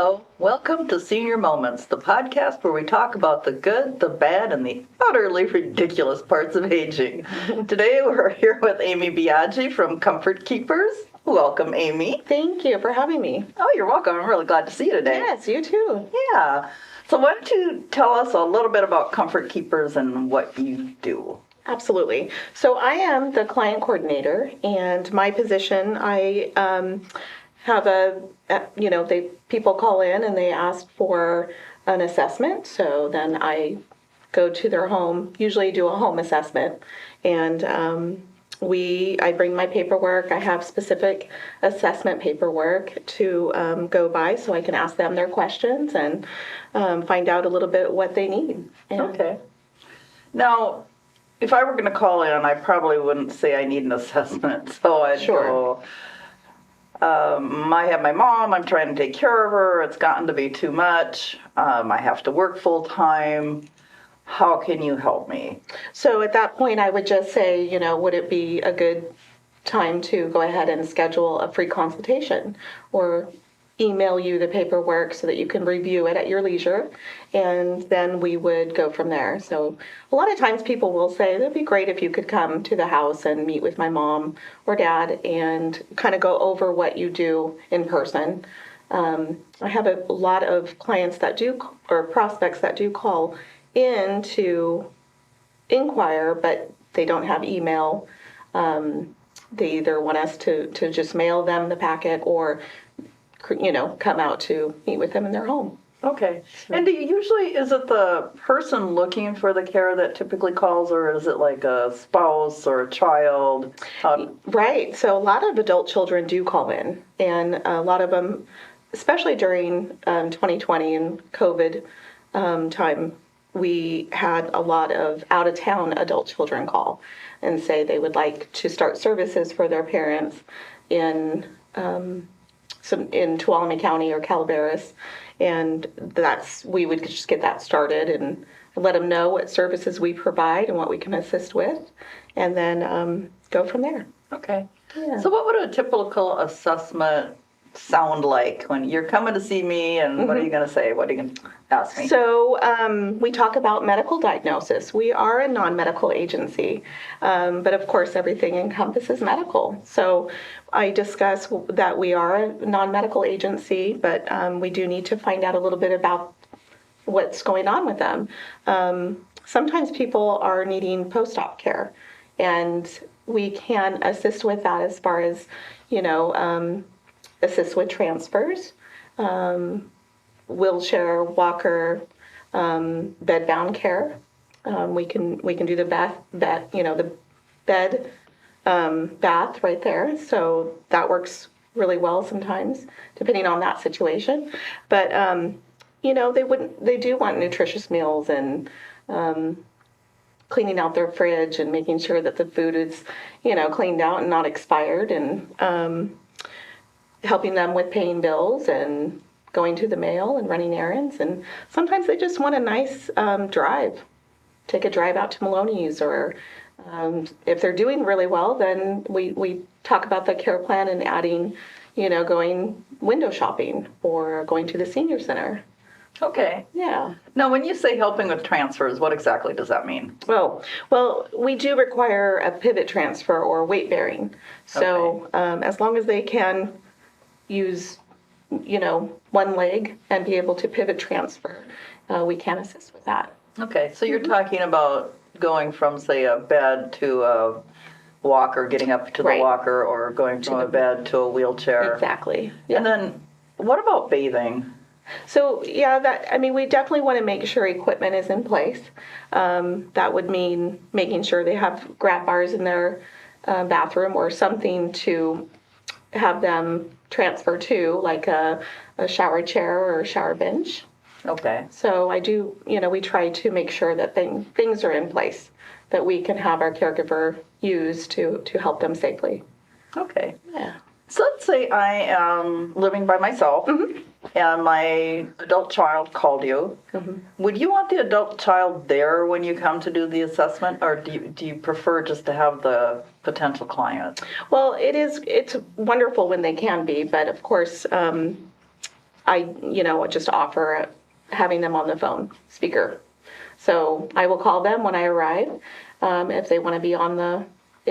Hello, welcome to Senior Moments, the podcast where we talk about the good, the bad, and the utterly ridiculous parts of aging. Today we're here with Amy Biagi from Comfort Keepers. Welcome, Amy. Thank you for having me. Oh, you're welcome. I'm really glad to see you today. Yes, you too. Yeah. So why don't you tell us a little bit about Comfort Keepers and what you do? Absolutely. So I am the client coordinator, and my position, I have people call in and they ask for an assessment. So then I go to their home, usually do a home assessment, and I bring my paperwork. I have specific assessment paperwork to go by so I can ask them their questions and find out a little bit what they need. Okay. Now, if I were going to call in, I probably wouldn't say I need an assessment. So I'd go, I have my mom, I'm trying to take care of her, it's gotten to be too much, I have to work full time. How can you help me? So at that point, I would just say, would it be a good time to go ahead and schedule a free consultation or email you the paperwork so that you can review it at your leisure, and then we would go from there. So a lot of times people will say, it'd be great if you could come to the house and meet with my mom or dad and kind of go over what you do in person. I have a lot of clients or prospects that do call in to inquire, but they don't have email. They either want us to just mail them the packet or come out to meet with them in their home. Okay. And is it the person looking for the care that typically calls, or is it like a spouse or a child? Right. So a lot of adult children do call in, and a lot of them, especially during 2020 and COVID time, we had a lot of out-of-town adult children call and say they would like to start services for their parents in Tuolumne County or Calaveras, and we would just get that started and let them know what services we provide and what we can assist with, and then go from there. Okay. Yeah. So what would a typical assessment sound like when you're coming to see me, and what are you going to say? What are you going to ask me? So we talk about medical diagnosis. We are a non-medical agency, but of course everything encompasses medical. So I discuss that we are a non-medical agency, but we do need to find out a little bit about what's going on with them. Sometimes people are needing post-op care, and we can assist with that as far as, assist with transfers, wheelchair, walker, bed-bound care. We can do the the bed bath right there. So that works really well sometimes, depending on that situation. But they do want nutritious meals and cleaning out their fridge and making sure that the food is cleaned out and not expired, and helping them with paying bills and going to the mail and running errands. And sometimes they just want a nice drive. Take a drive out to Maloney's, or if they're doing really well, then we talk about the care plan and adding, going window shopping or going to the senior center. Okay. Yeah. Now, when you say helping with transfers, what exactly does that mean? Well, we do require a pivot transfer or weight bearing. So as long as they can use, one leg and be able to pivot transfer, we can assist with that. Okay, so you're talking about going from, say, a bed to a walker, getting up to the walker, or going from a bed to a wheelchair. Exactly. Yeah. And then what about bathing? So, we definitely want to make sure equipment is in place. That would mean making sure they have grab bars in their bathroom or something to have them transfer to, like a shower chair or a shower bench. Okay. So we try to make sure that things are in place that we can have our caregiver use to help them safely. Okay. Yeah. So let's say I am living by myself, and my adult child called you. Would you want the adult child there when you come to do the assessment, or do you prefer just to have the potential client? Well, it's wonderful when they can be, but of course, I, just offer having them on the phone speaker. So I will call them when I arrive if they want to be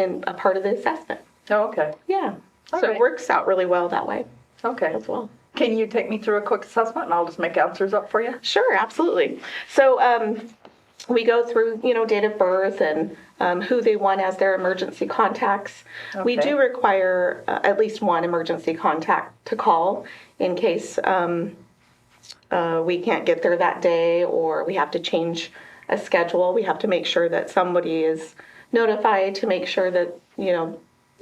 in a part of the assessment. Oh, okay. Yeah. All So right. it works out really well that way Okay. as well. Can you take me through a quick assessment and I'll just make answers up for you? Sure, absolutely. So we go through, date of birth and who they want as their emergency contacts. We Okay. do require at least one emergency contact to call in case we can't get there that day or we have to change a schedule. We have to make sure that somebody is notified to make sure that,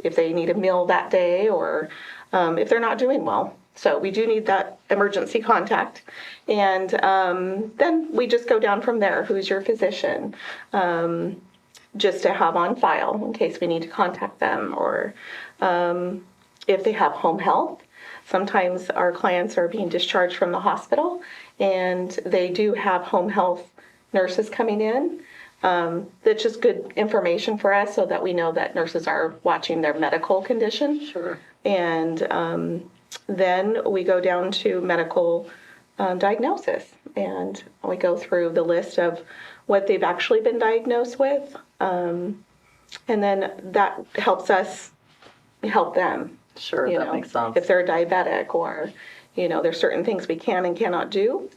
if they need a meal that day or if they're not doing well. So we do need that emergency contact. And then we just go down from there. Who's your physician? Just to have on file in case we need to contact them, or if they have home health. Sometimes our clients are being discharged from the hospital and they do have home health nurses coming in. That's just good information for us so that we know that nurses are watching their medical condition. Sure. And then we go down to medical diagnosis, and we go through the list of what they've actually been diagnosed with. And then that helps us help them. Sure, that makes sense. If they're diabetic or, there's certain things we can and cannot do.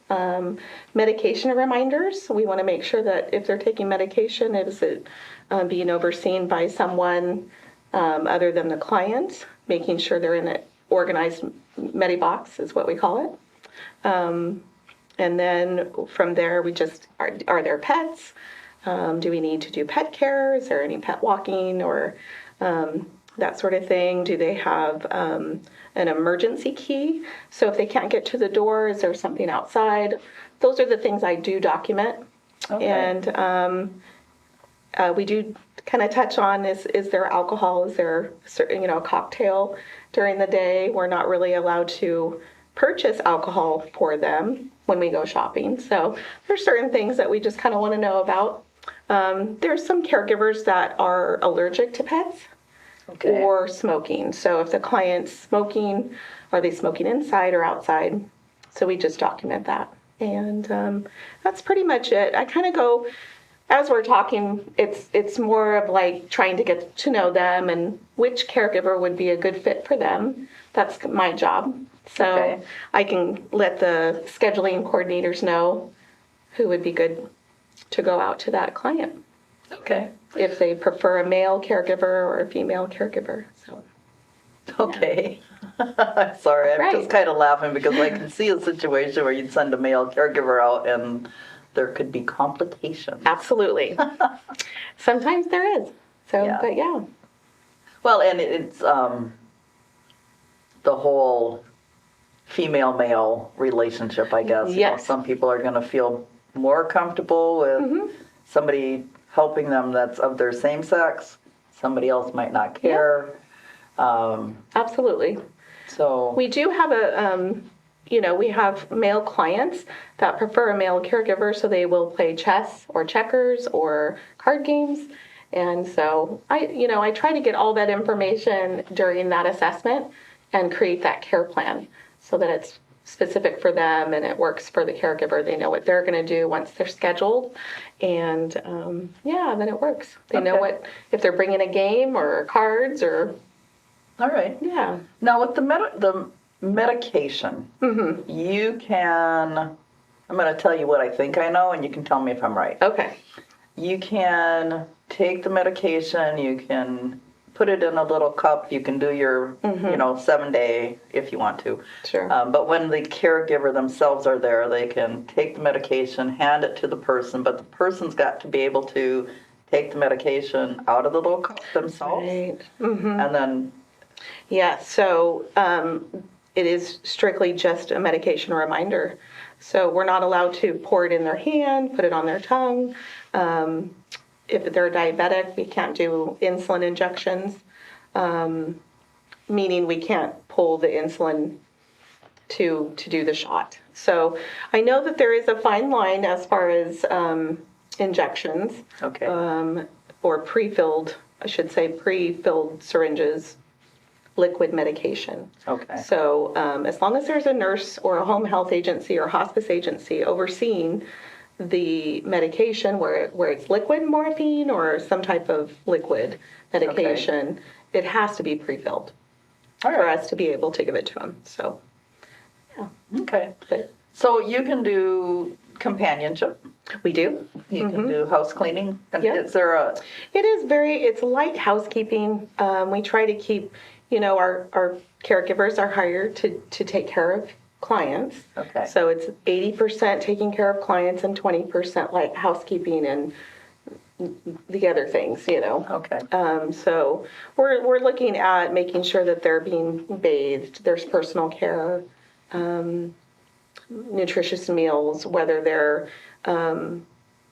Medication reminders, we want to make sure that if they're taking medication, is it being overseen by someone other than the client, making sure they're in an organized Medibox is what we call it. And then from there, we just, are there pets? Do we need to do pet care? Is there any pet walking or that sort of thing? Do they have an emergency key? So if they can't get to the door, is there something outside? Those are the things I do document. Okay. And we do kind of touch on is there alcohol? Is there a cocktail during the day? We're not really allowed to purchase alcohol for them when we go shopping. So there's certain things that we just kind of want to know about. There's some caregivers that are allergic to pets. Okay. Or smoking. So if the client's smoking, are they smoking inside or outside? So we just document that. And that's pretty much it. I kind of go, as we're talking, it's more of like trying to get to know them and which caregiver would be a good fit for them. That's my job. So Okay. I can let the scheduling coordinators know who would be good to go out to that client. Okay. If they prefer a male caregiver or a female caregiver. So Okay. Sorry, I'm Right. just kind of laughing because I can see a situation where you'd send a male caregiver out and there could be complications. absolutely. Sometimes there is. So, Yeah. but yeah. Well, and it's the whole female-male relationship, I guess. Yes. Some people are going to feel more comfortable with somebody helping them that's of their same sex. Somebody else might not care. Absolutely. So We do have we have male clients that prefer a male caregiver, so they will play chess or checkers or card games. And so I try to get all that information during that assessment and create that care plan so that it's specific for them and it works for the caregiver. They know what they're going to do once they're scheduled. And then it works. They know Okay. if they're bringing a game or cards or, all right. yeah. Now with the medication, you can. I'm going to tell you what I think I know, and you can tell me if I'm right. Okay. You can take the medication. You can put it in a little cup. You can do your, 7-day if you want to. Sure. But when the caregiver themselves are there, they can take the medication, hand it to the person, but the person's got to be able to take the medication out of the little cup themselves. Right. And then, Yeah, so it is strictly just a medication reminder. So we're not allowed to pour it in their hand, put it on their tongue. If they're diabetic, we can't do insulin injections, meaning we can't pull the insulin to do the shot. So I know that there is a fine line as far as injections. okay. Or pre-filled syringes, liquid medication. Okay. So as long as there's a nurse or a home health agency or hospice agency overseeing the medication, where it's liquid morphine or some type of liquid medication, it has to be pre-filled for us to be able to give it to them. So, yeah. Okay. But So you can do companionship. we do. You can do house cleaning. And Yep. is there a... It's light housekeeping. We try to keep, our caregivers are hired to take care of clients. Okay. So it's 80% taking care of clients and 20% light housekeeping and the other things, Okay. So we're looking at making sure that they're being bathed, there's personal care, nutritious meals, whether they're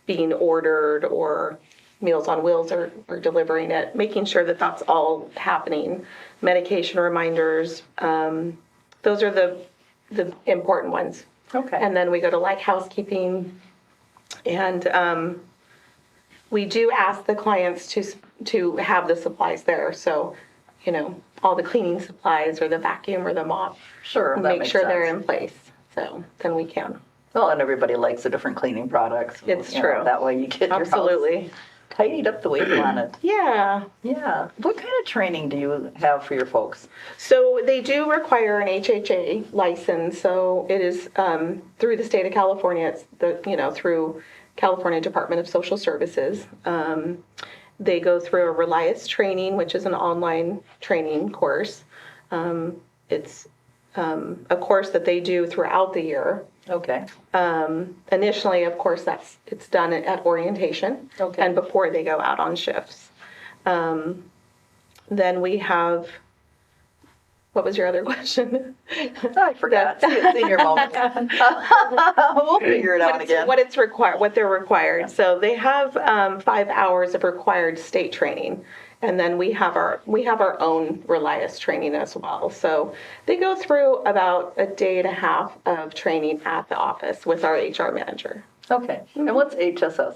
being ordered or Meals on Wheels are delivering it, making sure that that's all happening. Medication reminders, those are the important ones. Okay. And then we go to like housekeeping, and we do ask the clients to have the supplies there. So, all the cleaning supplies or the vacuum or the mop. Sure, that Make makes sure sense. they're in place. So then we can. Well, and everybody likes the different cleaning products. It's You know, true. that way you get your house Absolutely. tidied up the way you want it. Yeah. Yeah. What kind of training do you have for your folks? So they do require an HHA license. So it is through the state of California. It's through California Department of Social Services. They go through a Relias training, which is an online training course. It's a course that they do throughout the year. Okay. Initially, of course, it's done at orientation and before they go out on shifts. Then we have, what was your other question? I forgot. It's in your moment. We'll figure it out again. What they're required. So they have 5 hours of required state training. And then we have our own Relias training as well. So they go through about a day and a half of training at the office with our HR manager. Okay. And what's HSS?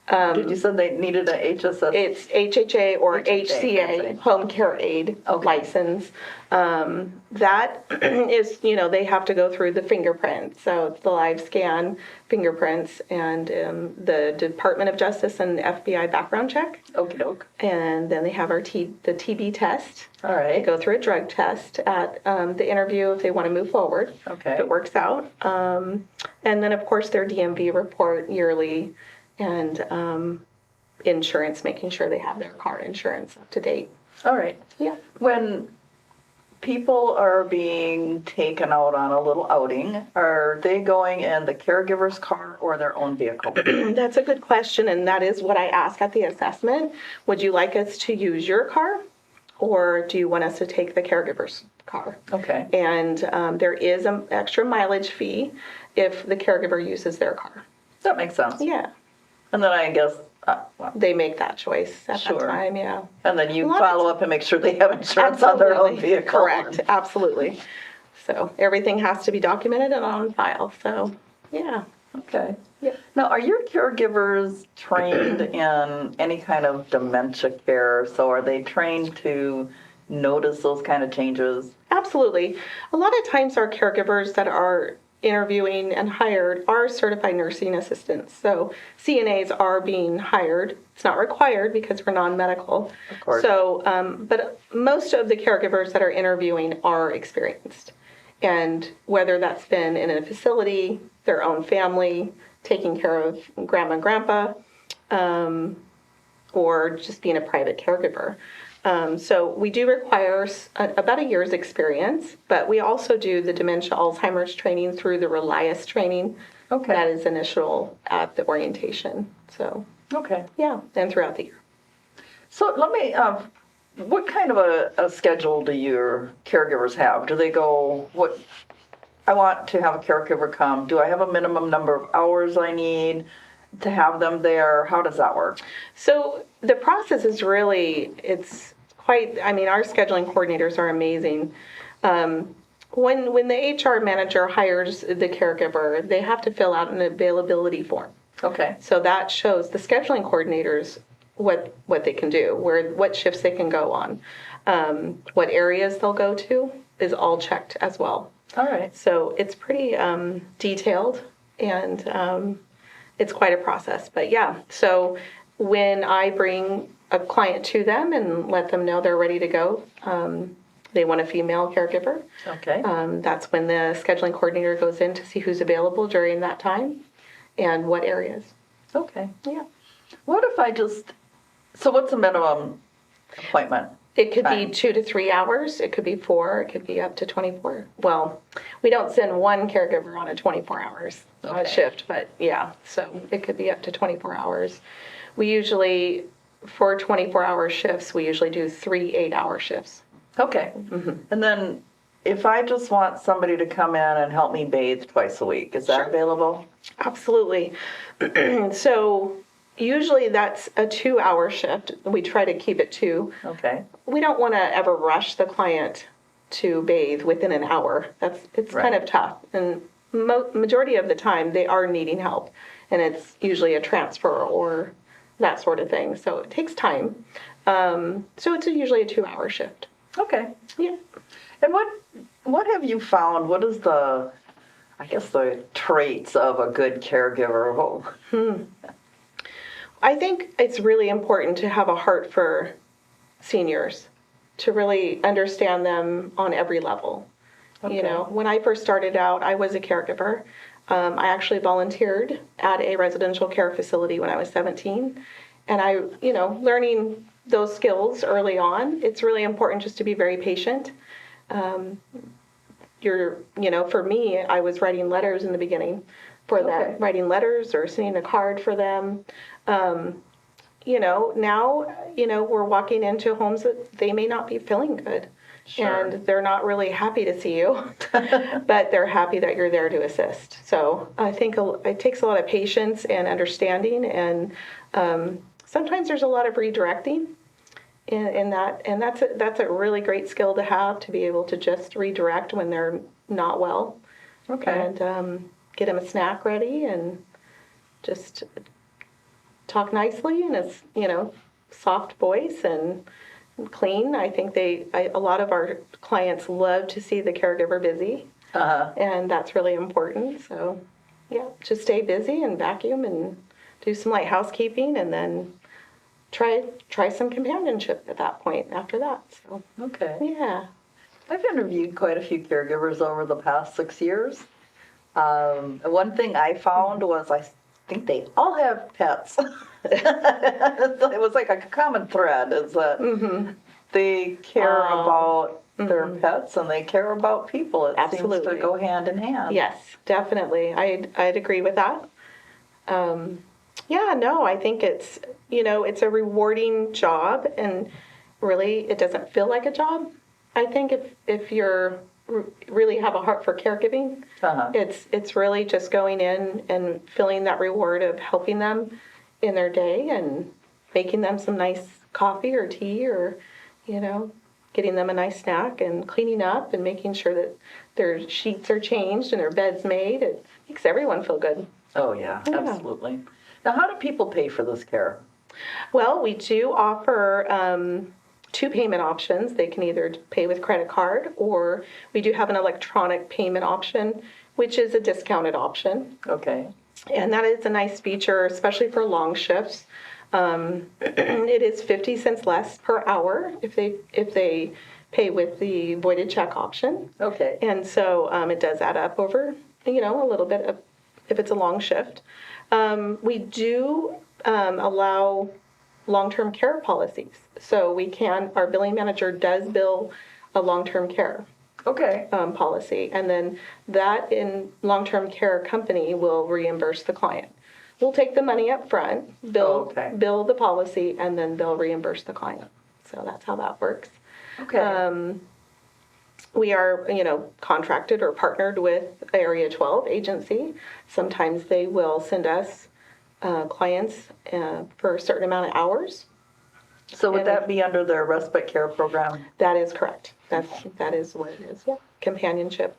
Did you say they needed a HSS? It's HHA or HCA. HCA, Home Care Aid license. That is, they have to go through the fingerprints. So it's the live scan fingerprints and the Department of Justice and FBI background check. Okie doke. And then they have the TB test. All right. They go through a drug test at the interview if they want to move forward. Okay. If it works out. And then, of course, their DMV report yearly. And insurance, making sure they have their car insurance up to date. All right. Yeah. When people are being taken out on a little outing, are they going in the caregiver's car or their own vehicle? That's a good question, and that is what I ask at the assessment. Would you like us to use your car, or do you want us to take the caregiver's car? Okay. And there is an extra mileage fee if the caregiver uses their car. That makes sense. Yeah. And then I guess... they make that choice at that time, yeah. And then you follow up and make sure they have insurance on their own vehicle. Correct, absolutely. So everything has to be documented and on file, so, yeah. Okay. Yeah. Now, are your caregivers trained in any kind of dementia care? So are they trained to notice those kind of changes? Absolutely. A lot of times our caregivers that are interviewing and hired are certified nursing assistants. So CNAs are being hired. It's not required because we're non-medical. Of course. So, but most of the caregivers that are interviewing are experienced. And whether that's been in a facility, their own family, taking care of grandma and grandpa, or just being a private caregiver. So we do require about a year's experience, but we also do the dementia Alzheimer's training through the Relias training. Okay. That is initial at the orientation. So, Okay. yeah, and throughout the year. So let me, what kind of a schedule do your caregivers have? Do they go, I want to have a caregiver come. Do I have a minimum number of hours I need to have them there? How does that work? So the process is really, our scheduling coordinators are amazing. When the HR manager hires the caregiver, they have to fill out an availability form. Okay. So that shows the scheduling coordinators what they can do, what shifts they can go on. what areas they'll go to is all checked as well. All right. So it's pretty detailed, and it's quite a process. But yeah, so when I bring a client to them and let them know they're ready to go, they want a female caregiver. Okay. That's when the scheduling coordinator goes in to see who's available during that time and what areas. Okay. Yeah. What if so what's the minimum appointment? It could time? be 2 to 3 hours. It could be 4. It could be up to 24. Well, we don't send one caregiver on a 24 hours shift, but yeah, so it could be up to 24 hours. We usually, for 24-hour shifts, we usually do 3 8-hour shifts. Okay. Mm-hmm. And then if I just want somebody to come in and help me bathe twice a week, is that available? Absolutely. So usually that's a 2-hour shift. We try to keep it 2. Okay. We don't want to ever rush the client to bathe within an hour. It's Right. kind of tough. And majority of the time they are needing help. And it's usually a transfer or that sort of thing. So it takes time. So it's usually a 2-hour shift. Okay. Yeah. And what have you found? What is the traits of a good caregiver? I think it's really important to have a heart for seniors, to really understand them on every level. Okay. You know, when I first started out, I was a caregiver. I actually volunteered at a residential care facility when I was 17. And learning those skills early on, it's really important just to be very patient. For me, I was writing letters in the beginning for them, writing letters or sending a card for them. Now, we're walking into homes that they may not be feeling good. Sure. And they're not really happy to see you, but they're happy that you're there to assist. So I think it takes a lot of patience and understanding, and sometimes there's a lot of redirecting in that, and that's a really great skill to have, to be able to just redirect when they're not well. Okay. And get them a snack ready and just talk nicely in a soft voice and clean. I think a lot of our clients love to see the caregiver busy, and that's really important. So, yeah, just stay busy and vacuum and do some light housekeeping, and then try some companionship at that point after that. So, okay. Yeah. I've interviewed quite a few caregivers over the past 6 years. One thing I found was I think they all have pets. It was like a common thread is that they care about their pets and they care about people. It seems to go hand in hand. Yes, definitely. I'd agree with that. I think it's a rewarding job, and really it doesn't feel like a job. I think if you're really have a heart for caregiving, it's really just going in and feeling that reward of helping them in their day and making them some nice coffee or tea, or getting them a nice snack and cleaning up and making sure that their sheets are changed and their bed's made. It makes everyone feel good. Oh yeah, absolutely. Now, how do people pay for this care? Well, we do offer 2 payment options. They can either pay with credit card, or we do have an electronic payment option, which is a discounted option. Okay. And that is a nice feature, especially for long shifts. It is 50 cents less per hour if they pay with the voided check option. Okay. And so it does add up over, a little bit if it's a long shift. We do allow long-term care policies. So our billing manager does bill a long-term care policy. And then that in long-term care company will reimburse the client. We'll take the money up front, bill the policy, and then they'll reimburse the client. So that's how that works. Okay. We are, contracted or partnered with Area 12 agency. Sometimes they will send us clients for a certain amount of hours. So would that be under their respite care program? That is correct. That is what it is. Yeah, companionship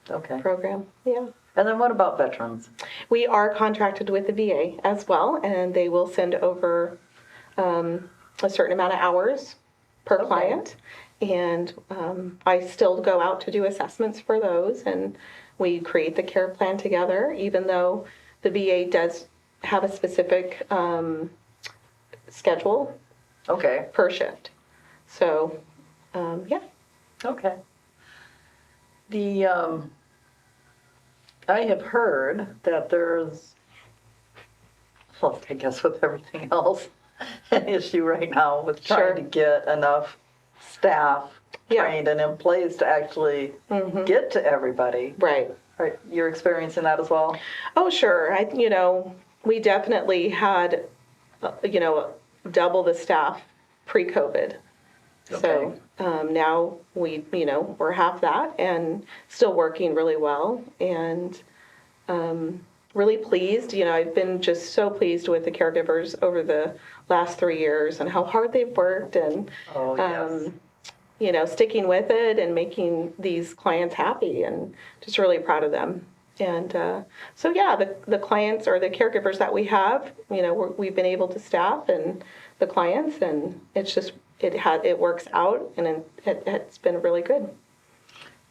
program. Yeah. And then what about veterans? We are contracted with the VA as well, and they will send over a certain amount of hours per client. And I still go out to do assessments for those, and we create the care plan together, even though the VA does have a specific schedule Okay. per shift. So, yeah. Okay. The I have heard that there's, well, I guess with everything else, an issue right now with trying to get enough staff trained and in place to actually get to everybody. Right. You're experiencing that as well? Oh, sure. We definitely had, double the staff pre-COVID. Okay. So now we're half that and still working really well, and really pleased. I've been just so pleased with the caregivers over the last 3 years and how hard they've worked, and sticking with it and making these clients happy, and just really proud of them. And so yeah, the clients or the caregivers that we have, we've been able to staff and the clients, and it's just it works out, and it's been really good.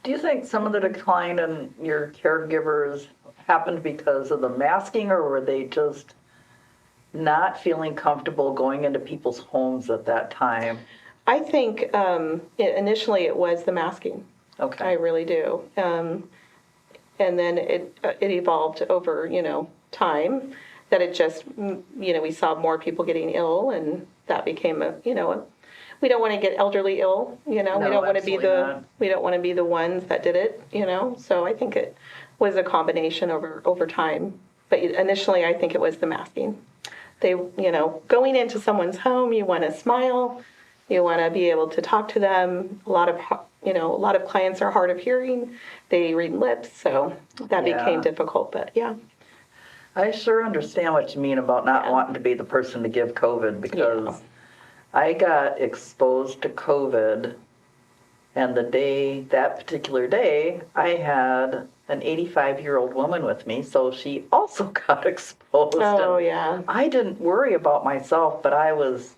Do you think some of the decline in your caregivers happened because of the masking, or were they just not feeling comfortable going into people's homes at that time? I think initially it was the masking. Okay. I really do. And then it evolved over, time, that it just, we saw more people getting ill, and that became we don't want to get elderly ill, we don't want to be the ones that did it, So I think it was a combination over time. But initially I think it was the masking. They, going into someone's home, you want to smile, you want to be able to talk to them. A lot of clients are hard of hearing. They read lips, so that became difficult, but yeah. I sure understand what you mean about not wanting to be the person to give COVID, because I got exposed to COVID, and that particular day, I had an 85-year-old woman with me, so she also got exposed. Oh, yeah. I didn't worry about myself, but I was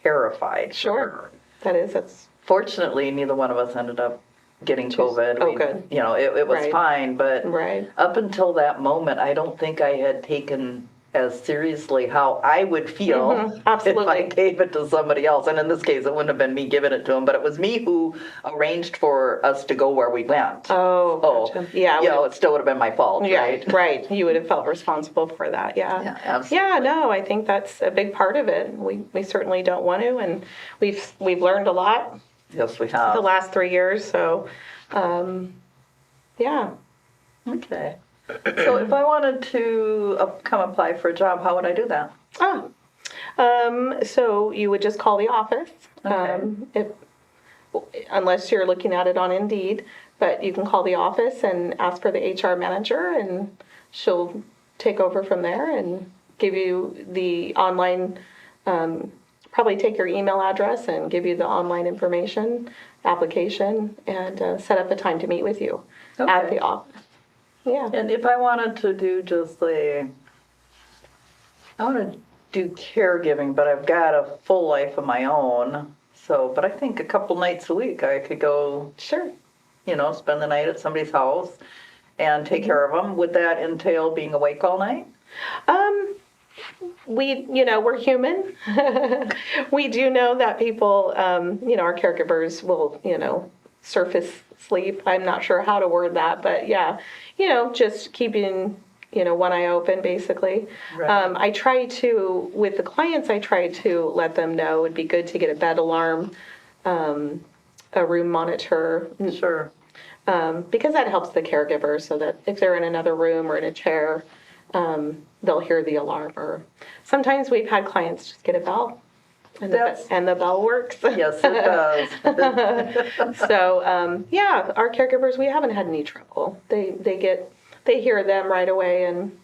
terrified. Sure. That's Fortunately, neither one of us ended up getting COVID. Oh, good. It was fine, but Right. up until that moment, I don't think I had taken as seriously how I would feel if I gave it to somebody else. And in this case, it wouldn't have been me giving it to him, but it was me who arranged for us to go where we went. Oh, gotcha. Yeah. It still would have been my fault, right? Right. You would have felt responsible for that. Yeah. Yeah, absolutely. Yeah, no, I think that's a big part of it. We certainly don't want to, and we've learned a lot. Yes, we have. The last 3 years, so yeah. Okay. So if I wanted to come apply for a job, how would I do that? So you would just call the office, unless you're looking at it on Indeed, but you can call the office and ask for the HR manager, and she'll take over from there and give you the online, probably take your email address and give you the online information, application, and set up a time to meet with you at the office. Yeah. And if I wanted to do I want to do caregiving, but I've got a full life of my own. So, but I think a couple nights a week I could go, Sure. Spend the night at somebody's house and take care of them. Would that entail being awake all night? We're human. We do know that people, our caregivers will, surface sleep. I'm not sure how to word that, but yeah, just keeping, one eye open, basically. Right. With the clients, I try to let them know it'd be good to get a bed alarm, a room monitor. Sure. Because that helps the caregiver, so that if they're in another room or in a chair, they'll hear the alarm. Or sometimes we've had clients just get a bell, and the bell works. Yes, it does. So our caregivers, we haven't had any trouble. They hear them right away and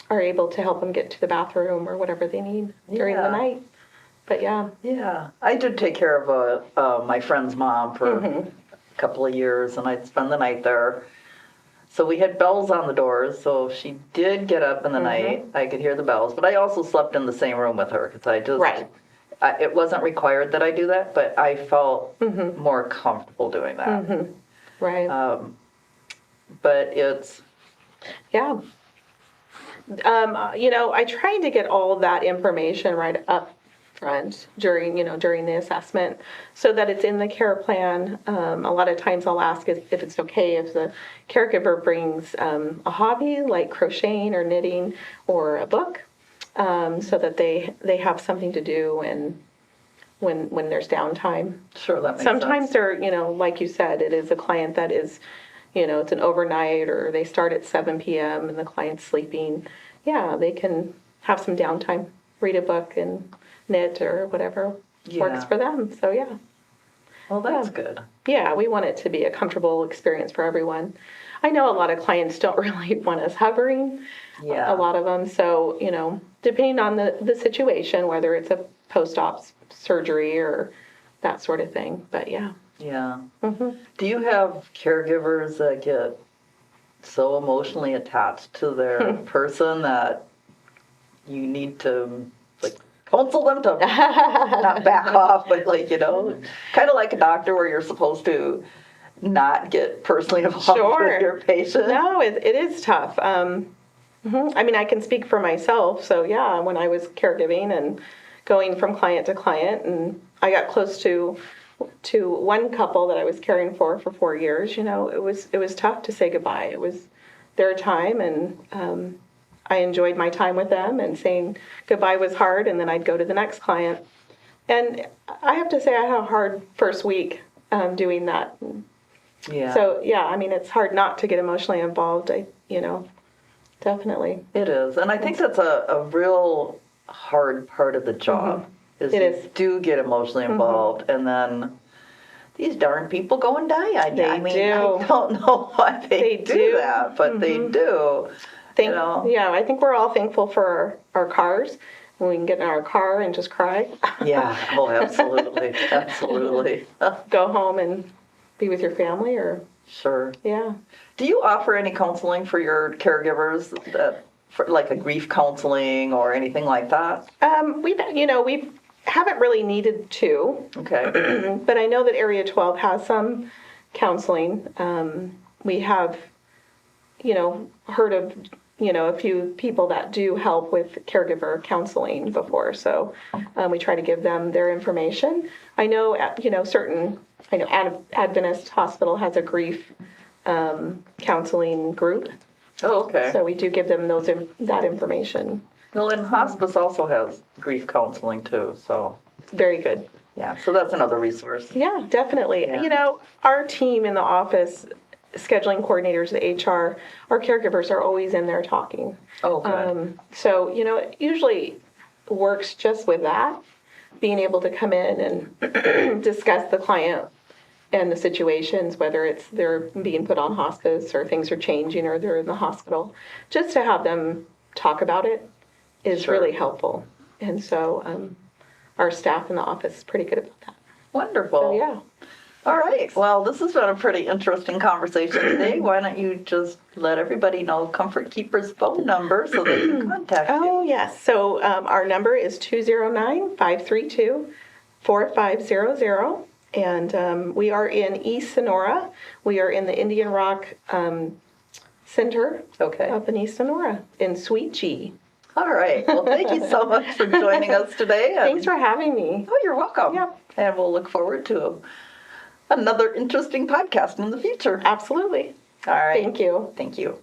are able to help them get to the bathroom or whatever they need during the night. But yeah, I did take care of my friend's mom for a couple of years, and I'd spend the night there. So we had bells on the doors, so if she did get up in the night, I could hear the bells. But I also slept in the same room with her, because I just It wasn't required that I do that, but I felt more comfortable doing that. Right. But it's, Yeah. I tried to get all of that information right up front during the assessment so that it's in the care plan. A lot of times I'll ask if it's okay if the caregiver brings a hobby like crocheting or knitting or a book, so that they have something to do and when there's downtime. sure, that makes Sometimes sense. they're, like you said, it is a client that is, it's an overnight or they start at 7 p.m. and the client's sleeping. Yeah, they can have some downtime, read a book and knit or whatever works for them. So, yeah. Well, that's good. Yeah, we want it to be a comfortable experience for everyone. I know a lot of clients don't really want us hovering, Yeah. a lot of them. So, depending on the situation, whether it's a post-op surgery or that sort of thing. But yeah. Yeah. Do you have caregivers that get so emotionally attached to their person that you need to like counsel them to not back off, but kind of like a doctor where you're supposed to not get personally involved with your patient? No, it is tough. I mean, I can speak for myself. So yeah, when I was caregiving and going from client to client, and I got close to one couple that I was caring for 4 years. It was tough to say goodbye. It was their time, and I enjoyed my time with them. And saying goodbye was hard, and then I'd go to the next client. And I have to say, I had a hard first week doing that. Yeah. So yeah, I mean, it's hard not to get emotionally involved. Definitely. It is, and I think that's a real hard part of the job. Is It you is. do get emotionally involved, and then these darn people go and die on you. They I mean, do. I don't know why they do that, but they do. Yeah, I think we're all thankful for our cars. When we can get in our car and just cry. Yeah. Oh, absolutely, absolutely. Go home and be with your family, or Sure. yeah. Do you offer any counseling for your caregivers, for like a grief counseling or anything like that? We haven't really needed to, Okay. but I know that Area 12 has some counseling. We have, heard of, a few people that do help with caregiver counseling before. So we try to give them their information. I know, Adventist Hospital has a grief counseling group. Oh, okay. So we do give them that information. Well, and hospice also has grief counseling too, so Very good. yeah, so that's another resource. Yeah, definitely. Yeah. Our team in the office, scheduling coordinators, the HR, our caregivers are always in there talking. Oh, good. So, it usually works just with that, being able to come in and discuss the client and the situations, whether it's they're being put on hospice or things are changing or they're in the hospital. Just to have them talk about it is Sure. really helpful. And so our staff in the office is pretty good about that. Wonderful. So, yeah. All right. Well, this has been a pretty interesting conversation today. Why don't you just let everybody know Comfort Keeper's phone number so they can contact you? Oh, yes. So our number is 209-532-4500. And we are in East Sonora. We are in the Indian Rock Center Okay. up in East Sonora in Suite G. All right. Well, thank you so much for joining us today. Thanks for having me. Oh, you're welcome. Yep. And we'll look forward to another interesting podcast in the future. Absolutely. All right. Thank you. Thank you.